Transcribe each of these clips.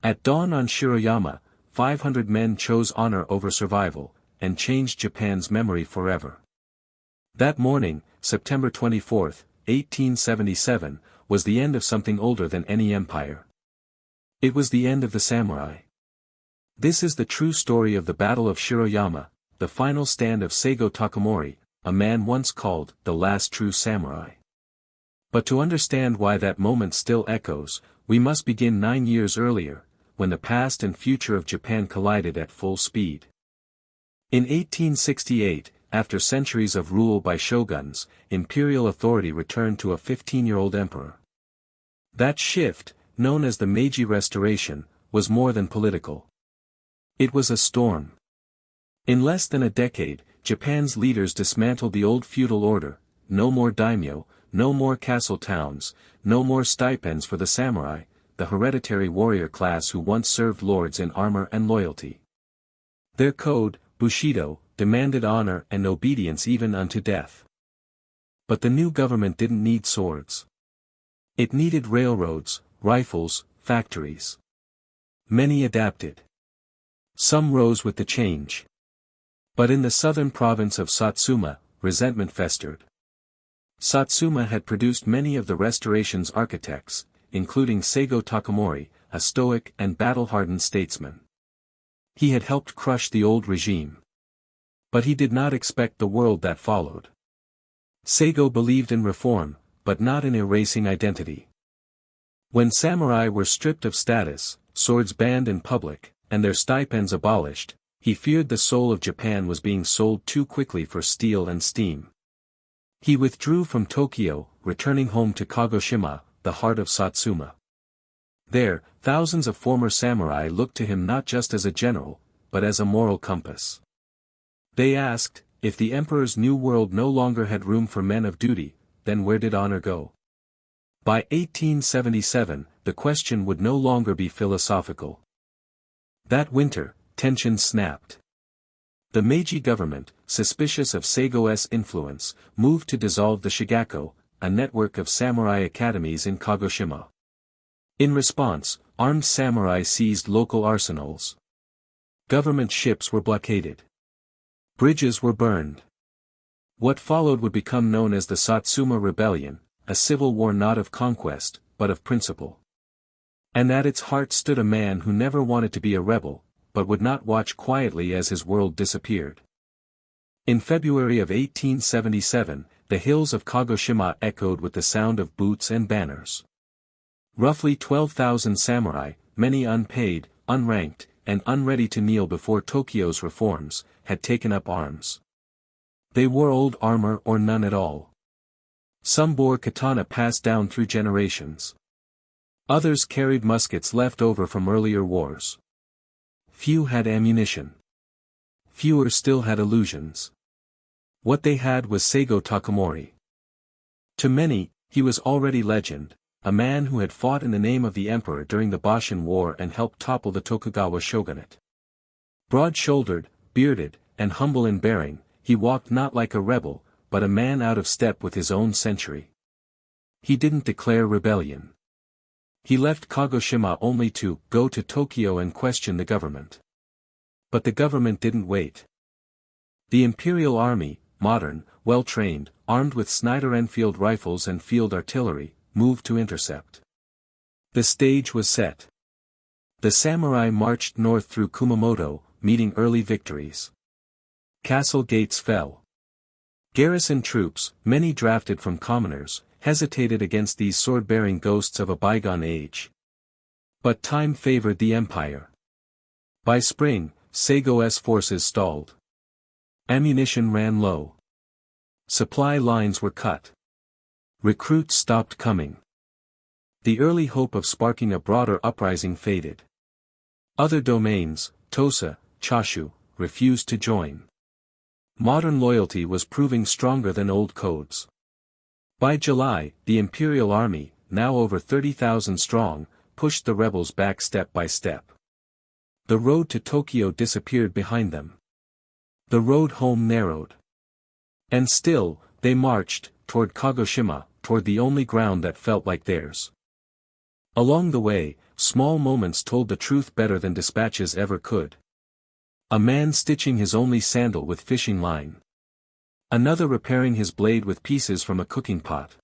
At dawn on Shiroyama, 500 men chose honor over survival, and changed Japan's memory forever. That morning, September 24, 1877, was the end of something older than any empire. It was the end of the samurai. This is the true story of the Battle of Shiroyama, the final stand of Saigō Takamori, a man once called the last true samurai. But to understand why that moment still echoes, we must begin 9 years earlier, when the past and future of Japan collided at full speed. In 1868, after centuries of rule by shoguns, imperial authority returned to a 15-year-old emperor. That shift, known as the Meiji Restoration, was more than political. It was a storm. In less than a decade, Japan's leaders dismantled the old feudal order: no more daimyo, no more castle towns, no more stipends for the samurai, the hereditary warrior class who once served lords in armor and loyalty. Their code, bushidō, demanded honor and obedience even unto death. But the new government didn't need swords. It needed railroads, rifles, factories. Many adapted. Some rose with the change. But in the southern province of Satsuma, resentment festered. Satsuma had produced many of the Restoration's architects, including Saigō Takamori, a stoic and battle-hardened statesman. He had helped crush the old regime. But he did not expect the world that followed. Saigō believed in reform, but not in erasing identity. When samurai were stripped of status, swords banned in public, and their stipends abolished, he feared the soul of Japan was being sold too quickly for steel and steam. He withdrew from Tokyo, returning home to Kagoshima, the heart of Satsuma. There, thousands of former samurai looked to him not just as a general, but as a moral compass. They asked, if the emperor's new world no longer had room for men of duty, then where did honor go? By 1877, the question would no longer be philosophical. That winter, tensions snapped. The Meiji government, suspicious of Saigō's influence, moved to dissolve the Shigaku, a network of samurai academies in Kagoshima. In response, armed samurai seized local arsenals. Government ships were blockaded. Bridges were burned. What followed would become known as the Satsuma Rebellion, a civil war not of conquest, but of principle. And at its heart stood a man who never wanted to be a rebel, but would not watch quietly as his world disappeared. In February of 1877, the hills of Kagoshima echoed with the sound of boots and banners. Roughly 12,000 samurai, many unpaid, unranked, and unready to kneel before Tokyo's reforms, had taken up arms. They wore old armor or none at all. Some bore katana passed down through generations. Others carried muskets left over from earlier wars. Few had ammunition. Fewer still had illusions. What they had was Saigō Takamori. To many, he was already legend, a man who had fought in the name of the emperor during the Boshin War and helped topple the Tokugawa shogunate. Broad-shouldered, bearded, and humble in bearing, he walked not like a rebel, but a man out of step with his own century. He didn't declare rebellion. He left Kagoshima only to go to Tokyo and question the government. But the government didn't wait. The Imperial Army, modern, well-trained, armed with Snider-Enfield rifles and field artillery, moved to intercept. The stage was set. The samurai marched north through Kumamoto, meeting early victories. Castle gates fell. Garrison troops, many drafted from commoners, hesitated against these sword-bearing ghosts of a bygone age. But time favored the empire. By spring, Saigō's forces stalled. Ammunition ran low. Supply lines were cut. Recruits stopped coming. The early hope of sparking a broader uprising faded. Other domains, Tosa, Choshu, refused to join. Modern loyalty was proving stronger than old codes. By July, the Imperial Army, now over 30,000 strong, pushed the rebels back step by step. The road to Tokyo disappeared behind them. The road home narrowed. And still, they marched, toward Kagoshima, toward the only ground that felt like theirs. Along the way, small moments told the truth better than dispatches ever could. A man stitching his only sandal with fishing line. Another repairing his blade with pieces from a cooking pot.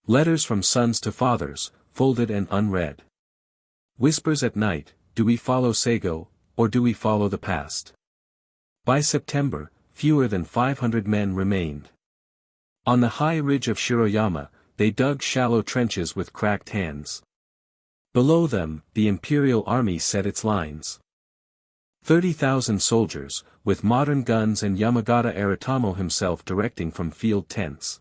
Letters from sons to fathers, folded and unread. Whispers at night, do we follow Saigō, or do we follow the past? By September, fewer than 500 men remained. On the high ridge of Shiroyama, they dug shallow trenches with cracked hands. Below them, the imperial army set its lines. 30,000 soldiers, with modern guns and Yamagata Aratamo himself directing from field tents.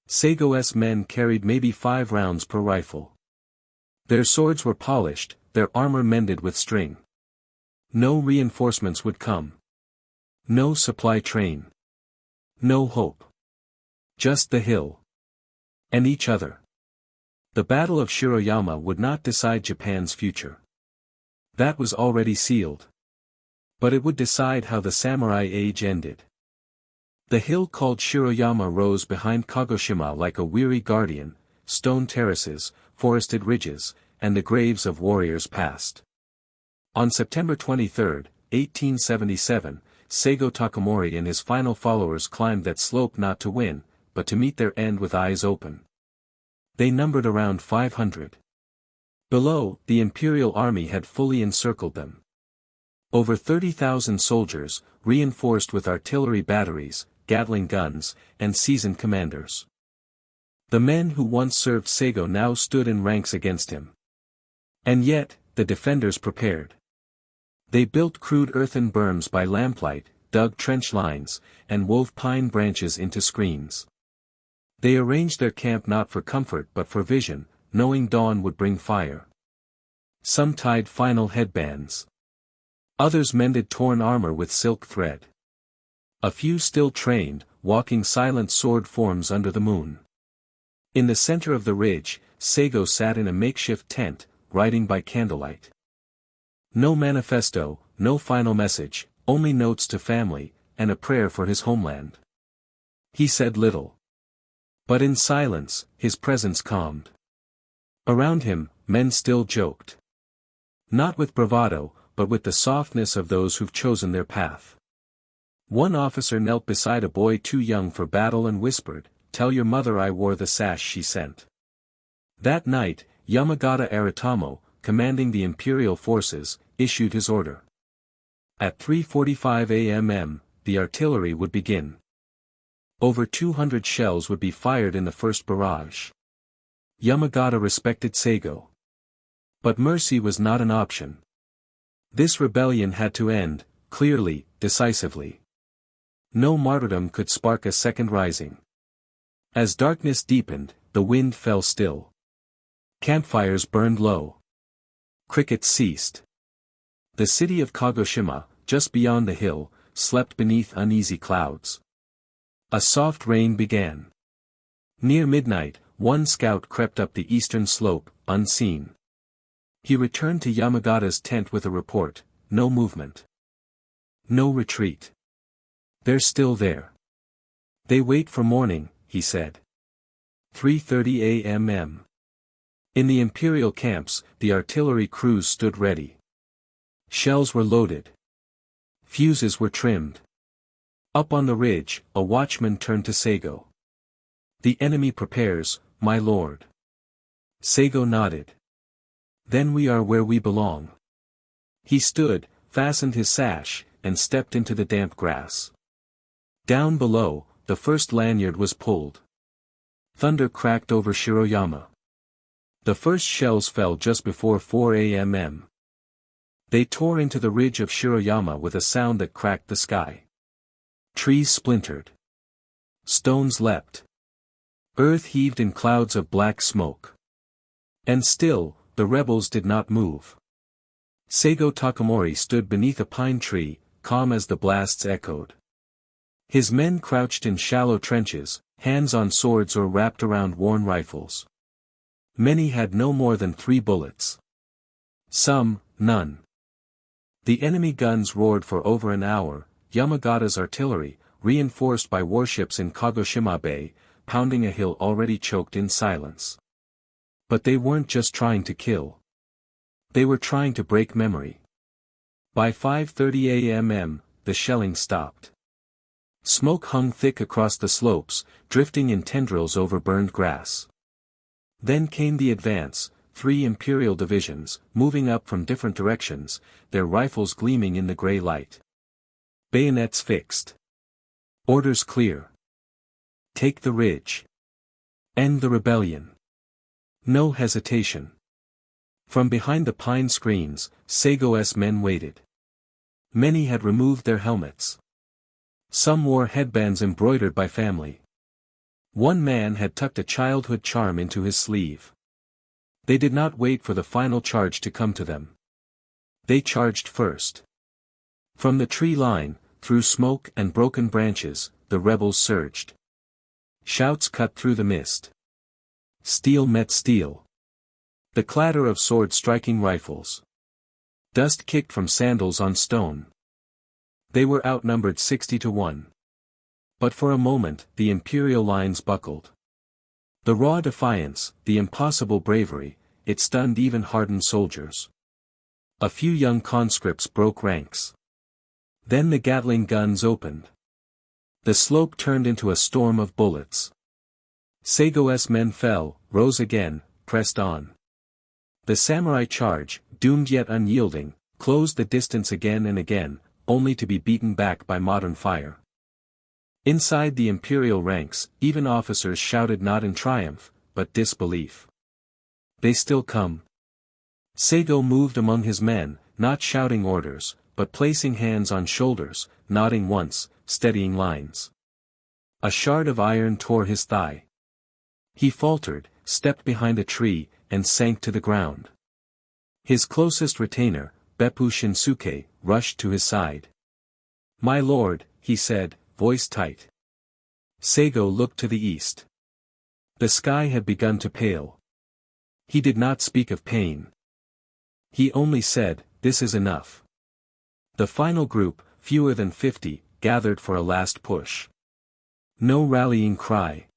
Saigō's men carried maybe 5 rounds per rifle. Their swords were polished, their armor mended with string. No reinforcements would come. No supply train. No hope. Just the hill. And each other. The Battle of Shiroyama would not decide Japan's future. That was already sealed. But it would decide how the samurai age ended. The hill called Shiroyama rose behind Kagoshima like a weary guardian, stone terraces, forested ridges, and the graves of warriors past. On September 23, 1877, Saigō Takamori and his final followers climbed that slope not to win, but to meet their end with eyes open. They numbered around 500. Below, the imperial army had fully encircled them. Over 30,000 soldiers, reinforced with artillery batteries, Gatling guns, and seasoned commanders. The men who once served Saigō now stood in ranks against him. And yet, the defenders prepared. They built crude earthen berms by lamplight, dug trench lines, and wove pine branches into screens. They arranged their camp not for comfort but for vision, knowing dawn would bring fire. Some tied final headbands. Others mended torn armor with silk thread. A few still trained, walking silent sword forms under the moon. In the center of the ridge, Saigō sat in a makeshift tent, writing by candlelight. No manifesto, no final message, only notes to family, and a prayer for his homeland. He said little. But in silence, his presence calmed. Around him, men still joked. Not with bravado, but with the softness of those who've chosen their path. One officer knelt beside a boy too young for battle and whispered, "Tell your mother I wore the sash she sent." That night, Yamagata Aratamo, commanding the imperial forces, issued his order. At 3:45 a.m., the artillery would begin. Over 200 shells would be fired in the first barrage. Yamagata respected Saigō. But mercy was not an option. This rebellion had to end, clearly, decisively. No martyrdom could spark a second rising. As darkness deepened, the wind fell still. Campfires burned low. Crickets ceased. The city of Kagoshima, just beyond the hill, slept beneath uneasy clouds. A soft rain began. Near midnight, one scout crept up the eastern slope, unseen. He returned to Yamagata's tent with a report: no movement. No retreat. They're still there. They wait for morning, he said. 3:30 a.m. In the imperial camps, the artillery crews stood ready. Shells were loaded. Fuses were trimmed. Up on the ridge, a watchman turned to Saigō. "The enemy prepares, my lord." Saigō nodded. "Then we are where we belong." He stood, fastened his sash, and stepped into the damp grass. Down below, the first lanyard was pulled. Thunder cracked over Shiroyama. The first shells fell just before 4 a.m. They tore into the ridge of Shiroyama with a sound that cracked the sky. Trees splintered. Stones leapt. Earth heaved in clouds of black smoke. And still, the rebels did not move. Saigō Takamori stood beneath a pine tree, calm as the blasts echoed. His men crouched in shallow trenches, hands on swords or wrapped around worn rifles. Many had no more than 3 bullets. Some, none. The enemy guns roared for over an hour, Yamagata's artillery, reinforced by warships in Kagoshima Bay, pounding a hill already choked in silence. But they weren't just trying to kill. They were trying to break memory. By 5:30 a.m., the shelling stopped. Smoke hung thick across the slopes, drifting in tendrils over burned grass. Then came the advance, 3 Imperial divisions, moving up from different directions, their rifles gleaming in the gray light. Bayonets fixed. Orders clear. Take the ridge. End the rebellion. No hesitation. From behind the pine screens, Saigō's men waited. Many had removed their helmets. Some wore headbands embroidered by family. One man had tucked a childhood charm into his sleeve. They did not wait for the final charge to come to them. They charged first. From the tree line, through smoke and broken branches, the rebels surged. Shouts cut through the mist. Steel met steel. The clatter of swords striking rifles. Dust kicked from sandals on stone. They were outnumbered 60-1. But for a moment, the Imperial lines buckled. The raw defiance, the impossible bravery, it stunned even hardened soldiers. A few young conscripts broke ranks. Then the Gatling guns opened. The slope turned into a storm of bullets. Saigō's men fell, rose again, pressed on. The samurai charge, doomed yet unyielding, closed the distance again and again, only to be beaten back by modern fire. Inside the Imperial ranks, even officers shouted not in triumph, but disbelief. They still come. Saigō moved among his men, not shouting orders, but placing hands on shoulders, nodding once, steadying lines. A shard of iron tore his thigh. He faltered, stepped behind a tree, and sank to the ground. His closest retainer, Beppu Shinsuke, rushed to his side. "My lord," he said, voice tight. Saigō looked to the east. The sky had begun to pale. He did not speak of pain. He only said, "This is enough." The final group, fewer than 50, gathered for a last push. No rallying cry.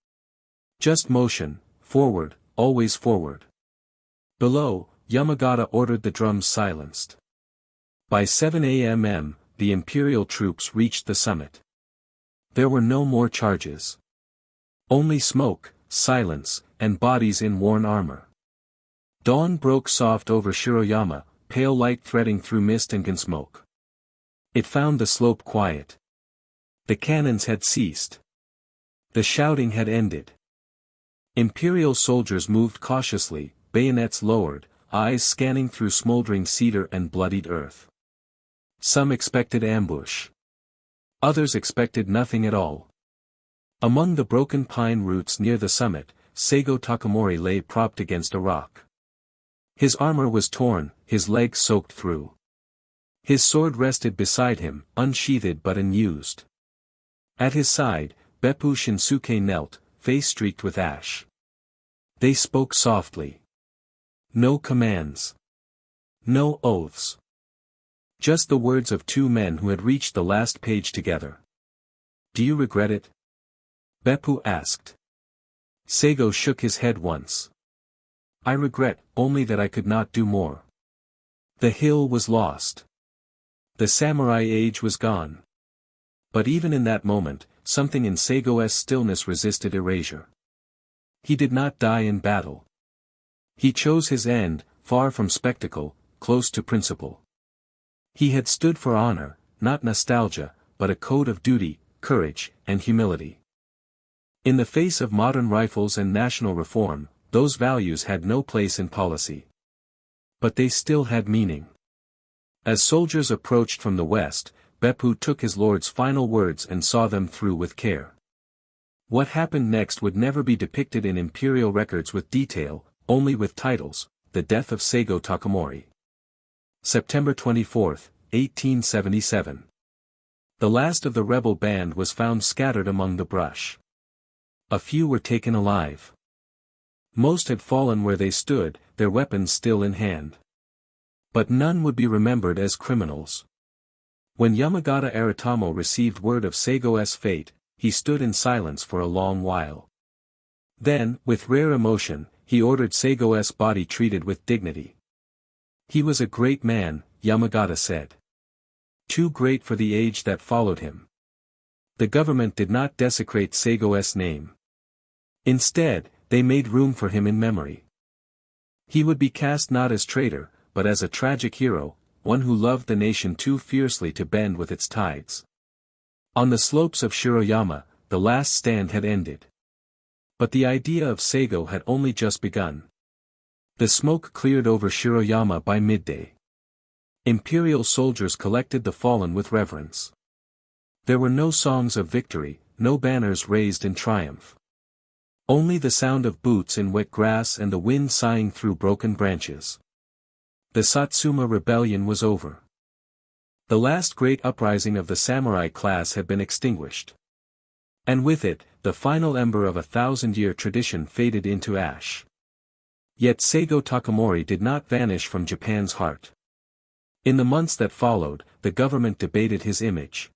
Just motion, forward, always forward. Below, Yamagata ordered the drums silenced. By 7 a.m., the Imperial troops reached the summit. There were no more charges. Only smoke, silence, and bodies in worn armor. Dawn broke soft over Shiroyama, pale light threading through mist and smoke. It found the slope quiet. The cannons had ceased. The shouting had ended. Imperial soldiers moved cautiously, bayonets lowered, eyes scanning through smoldering cedar and bloodied earth. Some expected ambush. Others expected nothing at all. Among the broken pine roots near the summit, Saigō Takamori lay propped against a rock. His armor was torn, his legs soaked through. His sword rested beside him, unsheathed but unused. At his side, Beppu Shinsuke knelt, face streaked with ash. They spoke softly. No commands. No oaths. Just the words of two men who had reached the last page together. "Do you regret it?" Beppu asked. Saigō shook his head once. "I regret only that I could not do more." The hill was lost. The samurai age was gone. But even in that moment, something in Saigō's stillness resisted erasure. He did not die in battle. He chose his end, far from spectacle, close to principle. He had stood for honor, not nostalgia, but a code of duty, courage, and humility. In the face of modern rifles and national reform, those values had no place in policy. But they still had meaning. As soldiers approached from the west, Beppu took his lord's final words and saw them through with care. What happened next would never be depicted in imperial records with detail, only with titles: The Death of Saigō Takamori. September 24, 1877. The last of the rebel band was found scattered among the brush. A few were taken alive. Most had fallen where they stood, their weapons still in hand. But none would be remembered as criminals. When Yamagata Aratamo received word of Saigō's fate, he stood in silence for a long while. Then, with rare emotion, he ordered Saigō's body treated with dignity. He was a great man, Yamagata said. Too great for the age that followed him. The government did not desecrate Saigō's name. Instead, they made room for him in memory. He would be cast not as traitor, but as a tragic hero, one who loved the nation too fiercely to bend with its tides. On the slopes of Shiroyama, the last stand had ended. But the idea of Saigō had only just begun. The smoke cleared over Shiroyama by midday. Imperial soldiers collected the fallen with reverence. There were no songs of victory, no banners raised in triumph. Only the sound of boots in wet grass and the wind sighing through broken branches. The Satsuma Rebellion was over. The last great uprising of the samurai class had been extinguished. And with it, the final ember of a 1,000-year tradition faded into ash. Yet Saigō Takamori did not vanish from Japan's heart. In the months that followed, the government debated his image.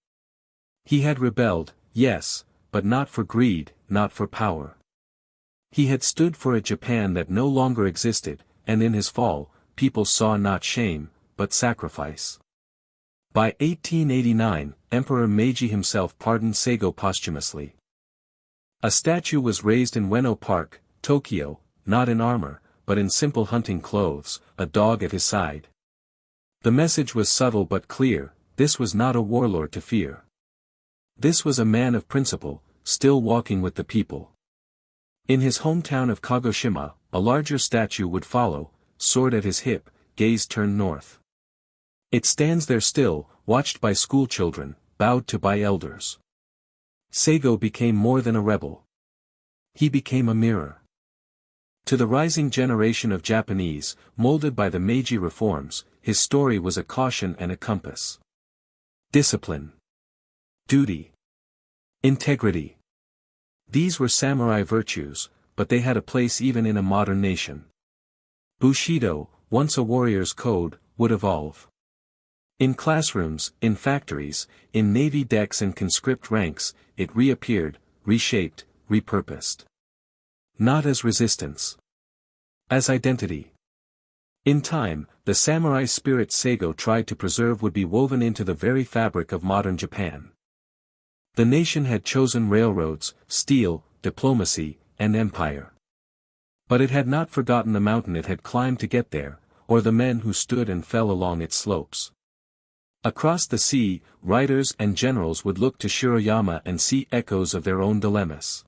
He had rebelled, yes, but not for greed, not for power. He had stood for a Japan that no longer existed, and in his fall, people saw not shame, but sacrifice. By 1889, Emperor Meiji himself pardoned Saigō posthumously. A statue was raised in Ueno Park, Tokyo, not in armor, but in simple hunting clothes, a dog at his side. The message was subtle but clear: this was not a warlord to fear. This was a man of principle, still walking with the people. In his hometown of Kagoshima, a larger statue would follow, sword at his hip, gaze turned north. It stands there still, watched by schoolchildren, bowed to by elders. Saigō became more than a rebel. He became a mirror. To the rising generation of Japanese, molded by the Meiji reforms, his story was a caution and a compass. Discipline. Duty. Integrity. These were samurai virtues, but they had a place even in a modern nation. Bushidō, once a warrior's code, would evolve. In classrooms, in factories, in navy decks and conscript ranks, it reappeared, reshaped, repurposed. Not as resistance. As identity. In time, the samurai spirit Saigō tried to preserve would be woven into the very fabric of modern Japan. The nation had chosen railroads, steel, diplomacy, and empire. But it had not forgotten the mountain it had climbed to get there, or the men who stood and fell along its slopes. Across the sea, writers and generals would look to Shiroyama and see echoes of their own dilemmas.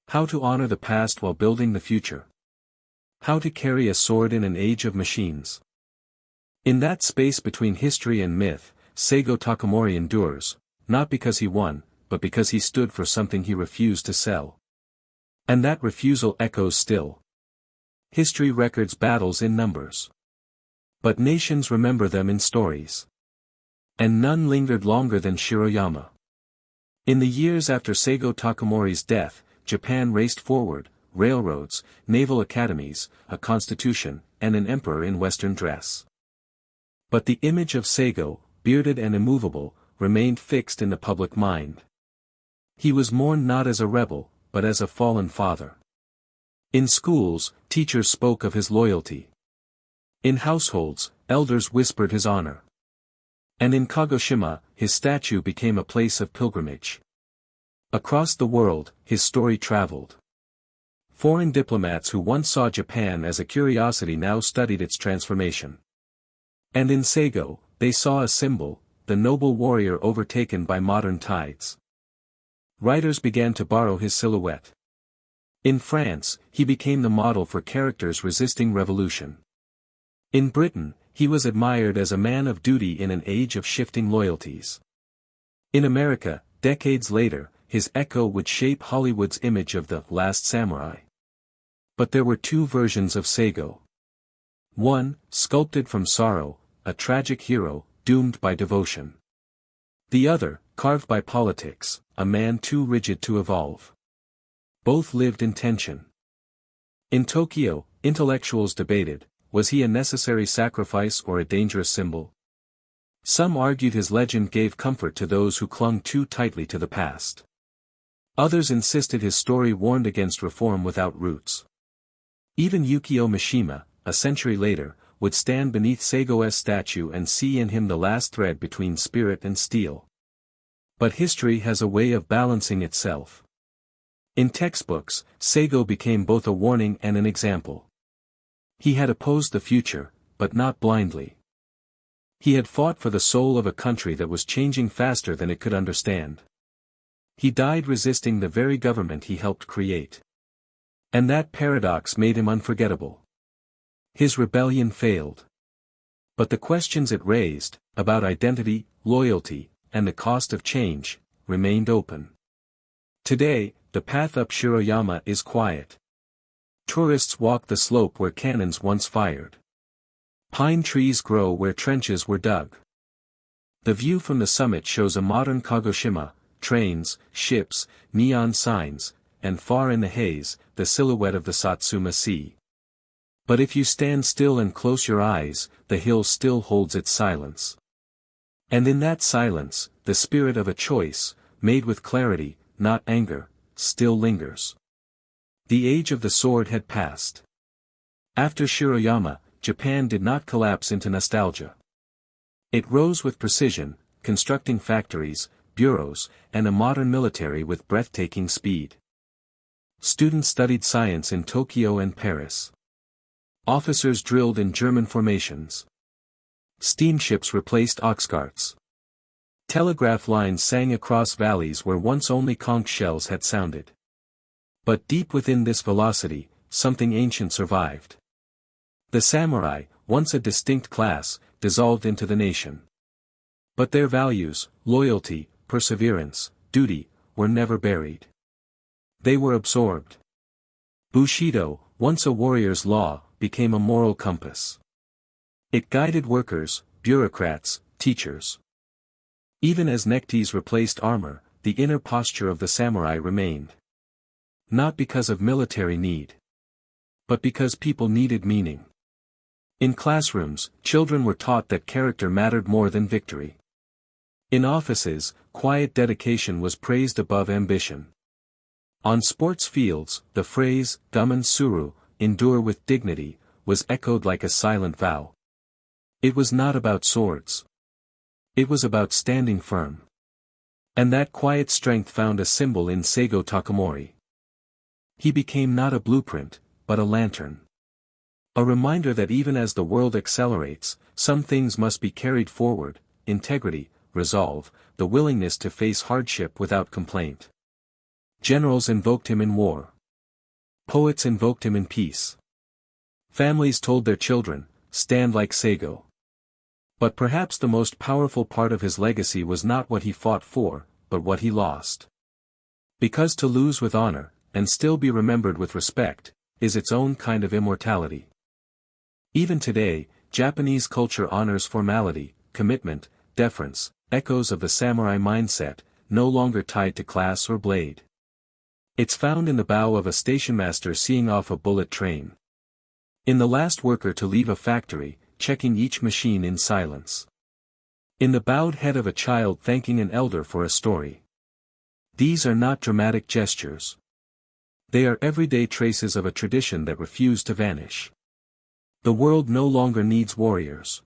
How to honor the past while building the future. How to carry a sword in an age of machines. In that space between history and myth, Saigō Takamori endures, not because he won, but because he stood for something he refused to sell. And that refusal echoes still. History records battles in numbers. But nations remember them in stories. And none lingered longer than Shiroyama. In the years after Saigō Takamori's death, Japan raced forward: railroads, naval academies, a constitution, and an emperor in Western dress. But the image of Saigō, bearded and immovable, remained fixed in the public mind. He was mourned not as a rebel, but as a fallen father. In schools, teachers spoke of his loyalty. In households, elders whispered his honor. And in Kagoshima, his statue became a place of pilgrimage. Across the world, his story traveled. Foreign diplomats who once saw Japan as a curiosity now studied its transformation. And in Saigō, they saw a symbol, the noble warrior overtaken by modern tides. Writers began to borrow his silhouette. In France, he became the model for characters resisting revolution. In Britain, he was admired as a man of duty in an age of shifting loyalties. In America, decades later, his echo would shape Hollywood's image of the Last Samurai. But there were two versions of Saigō. One, sculpted from sorrow, a tragic hero, doomed by devotion. The other, carved by politics, a man too rigid to evolve. Both lived in tension. In Tokyo, intellectuals debated: was he a necessary sacrifice or a dangerous symbol? Some argued his legend gave comfort to those who clung too tightly to the past. Others insisted his story warned against reform without roots. Even Yukio Mishima, a century later, would stand beneath Saigō's statue and see in him the last thread between spirit and steel. But history has a way of balancing itself. In textbooks, Saigō became both a warning and an example. He had opposed the future, but not blindly. He had fought for the soul of a country that was changing faster than it could understand. He died resisting the very government he helped create. And that paradox made him unforgettable. His rebellion failed. But the questions it raised, about identity, loyalty, and the cost of change, remained open. Today, the path up Shiroyama is quiet. Tourists walk the slope where cannons once fired. Pine trees grow where trenches were dug. The view from the summit shows a modern Kagoshima, trains, ships, neon signs, and far in the haze, the silhouette of the Satsuma Sea. But if you stand still and close your eyes, the hill still holds its silence. And in that silence, the spirit of a choice, made with clarity, not anger, still lingers. The age of the sword had passed. After Shiroyama, Japan did not collapse into nostalgia. It rose with precision, constructing factories, bureaus, and a modern military with breathtaking speed. Students studied science in Tokyo and Paris. Officers drilled in German formations. Steamships replaced ox carts. Telegraph lines sang across valleys where once only conch shells had sounded. But deep within this velocity, something ancient survived. The samurai, once a distinct class, dissolved into the nation. But their values, loyalty, perseverance, duty, were never buried. They were absorbed. Bushidō, once a warrior's law, became a moral compass. It guided workers, bureaucrats, teachers. Even as neckties replaced armor, the inner posture of the samurai remained. Not because of military need. But because people needed meaning. In classrooms, children were taught that character mattered more than victory. In offices, quiet dedication was praised above ambition. On sports fields, the phrase, "Gaman suru," endure with dignity, was echoed like a silent vow. It was not about swords. It was about standing firm. And that quiet strength found a symbol in Saigō Takamori. He became not a blueprint, but a lantern. A reminder that even as the world accelerates, some things must be carried forward: integrity, resolve, the willingness to face hardship without complaint. Generals invoked him in war. Poets invoked him in peace. Families told their children, "Stand like Saigō." But perhaps the most powerful part of his legacy was not what he fought for, but what he lost. Because to lose with honor, and still be remembered with respect, is its own kind of immortality. Even today, Japanese culture honors formality, commitment, deference, echoes of the samurai mindset, no longer tied to class or blade. It's found in the bow of a stationmaster seeing off a bullet train. In the last worker to leave a factory, checking each machine in silence. In the bowed head of a child thanking an elder for a story. These are not dramatic gestures. They are everyday traces of a tradition that refuse to vanish. The world no longer needs warriors.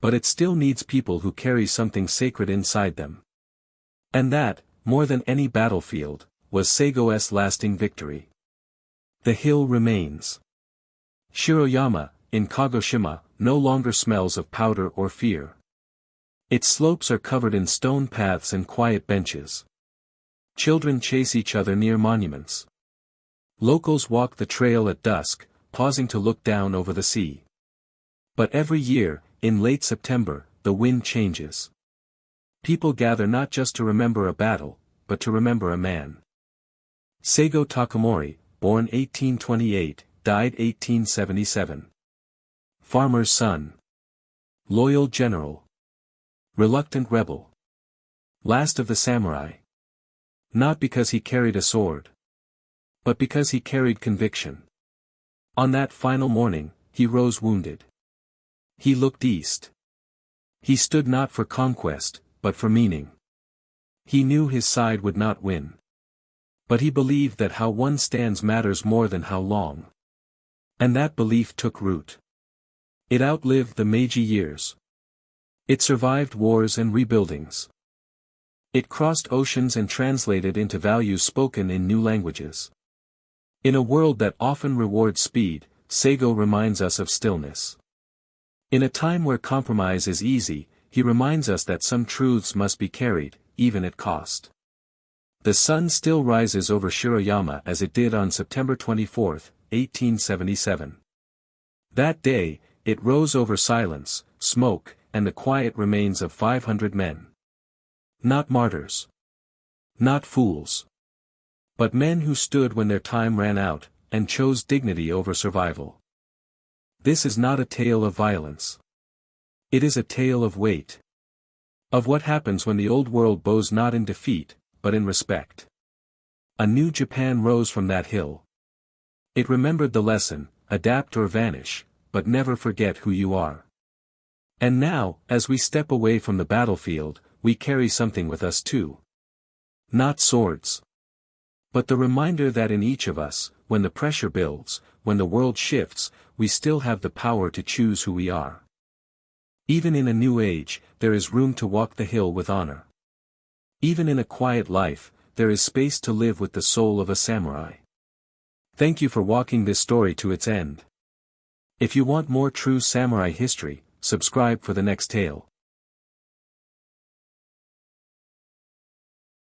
But it still needs people who carry something sacred inside them. And that, more than any battlefield, was Saigō's lasting victory. The hill remains. Shiroyama, in Kagoshima, no longer smells of powder or fear. Its slopes are covered in stone paths and quiet benches. Children chase each other near monuments. Locals walk the trail at dusk, pausing to look down over the sea. But every year, in late September, the wind changes. People gather not just to remember a battle, but to remember a man. Saigō Takamori, born 1828, died 1877. Farmer's son. Loyal general. Reluctant rebel. Last of the samurai. Not because he carried a sword. But because he carried conviction. On that final morning, he rose wounded. He looked east. He stood not for conquest, but for meaning. He knew his side would not win. But he believed that how one stands matters more than how long. And that belief took root. It outlived the Meiji years. It survived wars and rebuildings. It crossed oceans and translated into values spoken in new languages. In a world that often rewards speed, Saigō reminds us of stillness. In a time where compromise is easy, he reminds us that some truths must be carried, even at cost. The sun still rises over Shiroyama as it did on September 24, 1877. That day, it rose over silence, smoke, and the quiet remains of 500 men. Not martyrs. Not fools. But men who stood when their time ran out, and chose dignity over survival. This is not a tale of violence. It is a tale of weight. Of what happens when the old world bows not in defeat, but in respect. A new Japan rose from that hill. It remembered the lesson, adapt or vanish, but never forget who you are. And now, as we step away from the battlefield, we carry something with us too. Not swords. But the reminder that in each of us, when the pressure builds, when the world shifts, we still have the power to choose who we are. Even in a new age, there is room to walk the hill with honor. Even in a quiet life, there is space to live with the soul of a samurai. Thank you for walking this story to its end. If you want more true samurai history, subscribe for the next tale.